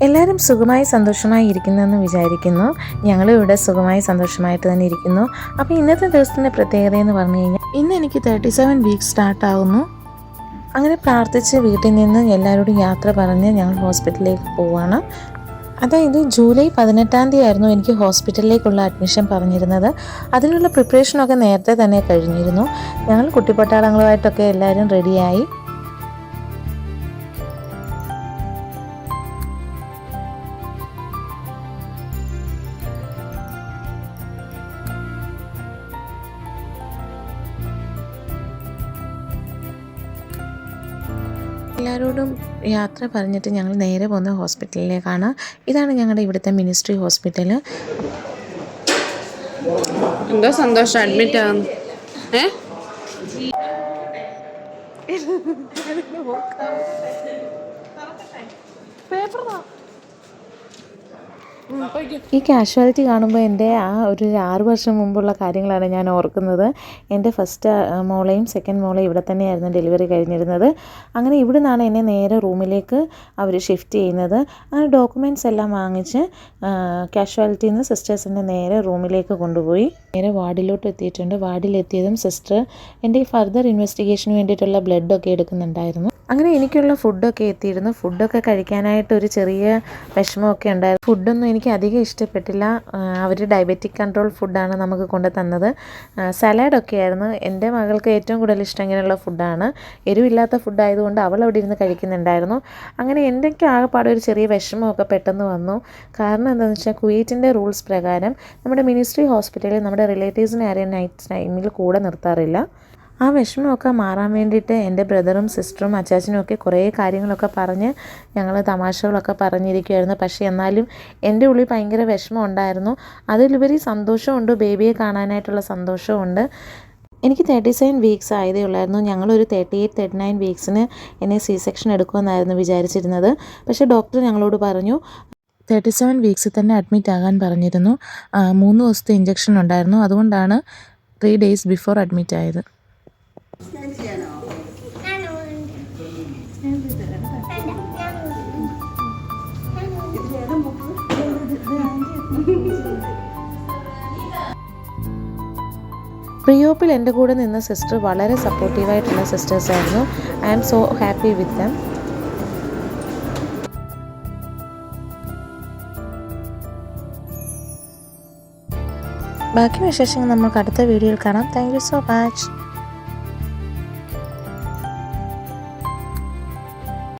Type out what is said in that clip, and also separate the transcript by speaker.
Speaker 1: എല്ലാവരും സുഖമായി സന്തോഷമായി ഇരിക്കുന്നെന്ന് വിചാരിക്കുന്നു. ഞങ്ങളിവിടെ സുഖമായി സന്തോഷമായിട്ട് തന്നെ ഇരിക്കുന്നു. അപ്പോൾ ഇന്നത്തെ ദിവസത്തിൻ്റെ പ്രത്യേകത എന്ന് പറഞ്ഞു കഴിഞ്ഞാൽ ഇന്ന് എനിക്ക് 37 വീക്സ് സ്റ്റാർട്ടാവുന്നു. അങ്ങനെ പ്രാർത്ഥിച്ച് വീട്ടിൽ നിന്ന് എല്ലാവരോടും യാത്ര പറഞ്ഞ് ഞങ്ങൾ ഹോസ്പിറ്റലിലേക്ക് പോവുകയാണ്. അതായത് ജൂലൈ 18-ാം തീയതി ആയിരുന്നു എനിക്ക് ഹോസ്പിറ്റലിലേക്കുള്ള അഡ്മിഷൻ പറഞ്ഞിരുന്നത്. അതിനുള്ള പ്രിപ്പറേഷനൊക്കെ നേരത്തെ തന്നെ കഴിഞ്ഞിരുന്നു. ഞങ്ങൾ കുട്ടിപ്പട്ടാളങ്ങളുമായിട്ടൊക്കെ എല്ലാവരും റെഡിയായി. എല്ലാവരോടും യാത്ര പറഞ്ഞിട്ട് ഞങ്ങൾ നേരെ പോകുന്ന ഹോസ്പിറ്റലിലേക്കാണ്. ഇതാണ് ഞങ്ങളുടെ ഇവിടുത്തെ മിനിസ്ട്രി ഹോസ്പിറ്റൽ.
Speaker 2: എന്തോ സന്തോഷം അഡ്മിറ്റ് ആകുന്നു.
Speaker 1: ഈ കാഷ്വാലിറ്റി കാണുമ്പോൾ എൻ്റെ ഒരു 6 വർഷം മുമ്പുള്ള കാര്യങ്ങളാണ് ഞാൻ ഓർക്കുന്നത്. എൻ്റെ ഫസ്റ്റ് മോളെയും സെക്കൻഡ് മോളെയും ഇവിടെ തന്നെയായിരുന്നു ഡെലിവറി കഴിഞ്ഞിരുന്നത്. അങ്ങനെ ഇവിടെ നിന്നാണ് എന്നെ നേരെ റൂമിലേക്ക് അവർ ഷിഫ്റ്റ് ചെയ്യുന്നത്. അങ്ങനെ ഡോക്യുമെൻറ്റ്സ് എല്ലാം വാങ്ങിച്ച് കാഷ്വാലിറ്റിയിൽ നിന്ന് സിസ്റ്റേഴ്സിൻ്റെ നേരെ റൂമിലേക്ക് കൊണ്ടുപോയി. നേരെ വാർഡിലോട്ട് എത്തിയിട്ടുണ്ട്. വാർഡിലെത്തിയതും സിസ്റ്റർ എൻ്റെ ഈ ഫർദർ ഇൻവെസ്റ്റിഗേഷന് വേണ്ടിയിട്ടുള്ള ബ്ലഡൊക്കെ എടുക്കുന്നുണ്ടായിരുന്നു. അങ്ങനെ എനിക്കുള്ള ഫുഡൊക്കെ എത്തിയിരുന്നു. ഫുഡൊക്കെ കഴിക്കാനായിട്ട് ഒരു ചെറിയ വിഷമമൊക്കെ ഉണ്ടായിരുന്നു. ഫുഡൊന്നും എനിക്ക് അധികം ഇഷ്ടപ്പെട്ടില്ല. അവർ ഡയബറ്റിക് കൺട്രോൾ ഫുഡാണ് നമുക്ക് കൊണ്ട് തന്നത്. സലാഡൊക്കെ ആയിരുന്നു. എൻ്റെ മകൾക്ക് ഏറ്റവും കൂടുതൽ ഇഷ്ടം ഇങ്ങനെയുള്ള ഫുഡാണ്. എരിവില്ലാത്ത ഫുഡായതുകൊണ്ട് അവൾ അവിടെ ഇരുന്ന് കഴിക്കുന്നുണ്ടായിരുന്നു. അങ്ങനെ എനിക്ക് ആകെപ്പാടെ ഒരു ചെറിയ വിഷമമൊക്കെ പെട്ടെന്ന് വന്നു. കാരണം എന്താണെന്ന് വെച്ചാൽ കുവൈറ്റിൻ്റെ റൂൾസ് പ്രകാരം നമ്മുടെ മിനിസ്ട്രി ഹോസ്പിറ്റലിൽ നമ്മുടെ റിലേറ്റീവ്സിനെ ആരെയും നൈറ്റ് ടൈമിൽ കൂടെ നിർത്താറില്ല. ആ വിഷമമൊക്കെ മാറാൻ വേണ്ടിയിട്ട് എൻ്റെ ബ്രദറും സിസ്റ്ററും അച്ചാച്ചനും ഒക്കെ കുറേ കാര്യങ്ങളൊക്കെ പറഞ്ഞ് ഞങ്ങൾ തമാശകളൊക്കെ പറഞ്ഞിരിക്കുമായിരുന്നു. പക്ഷേ എന്നാലും എൻ്റെ ഉള്ളിൽ ഭയങ്കര വിഷമം ഉണ്ടായിരുന്നു. അതിലുപരി സന്തോഷമുണ്ട്, ബേബിയെ കാണാനായിട്ടുള്ള സന്തോഷമുണ്ട്. എനിക്ക് 37 വീക്സ് ആയതേ ഉള്ളായിരുന്നു. ഞങ്ങളൊരു 38-39 വീക്സിന് എന്നെ സെക്ഷൻ എടുക്കുമെന്നായിരുന്നു വിചാരിച്ചിരുന്നത്. പക്ഷേ ഡോക്ടർ ഞങ്ങളോട് പറഞ്ഞു 37 വീക്സിൽ തന്നെ അഡ്മിറ്റ് ആകാൻ പറഞ്ഞിരുന്നു. 3 ദിവസത്തെ ഇഞ്ചക്ഷൻ ഉണ്ടായിരുന്നു. അതുകൊണ്ടാണ് 3 ഡേയ്സ് ബിഫോർ അഡ്മിറ്റ് ആയത്. പ്രിയോപ്പിൽ എൻ്റെ കൂടെ നിന്ന സിസ്റ്റർ വളരെ സപ്പോർട്ടീവായിട്ടുള്ള സിസ്റ്റേഴ്സായിരുന്നു. I am so happy with them. ബാക്കി വിശേഷങ്ങൾ നമുക്ക് അടുത്ത വീഡിയോയിൽ കാണാം. Thank you so much.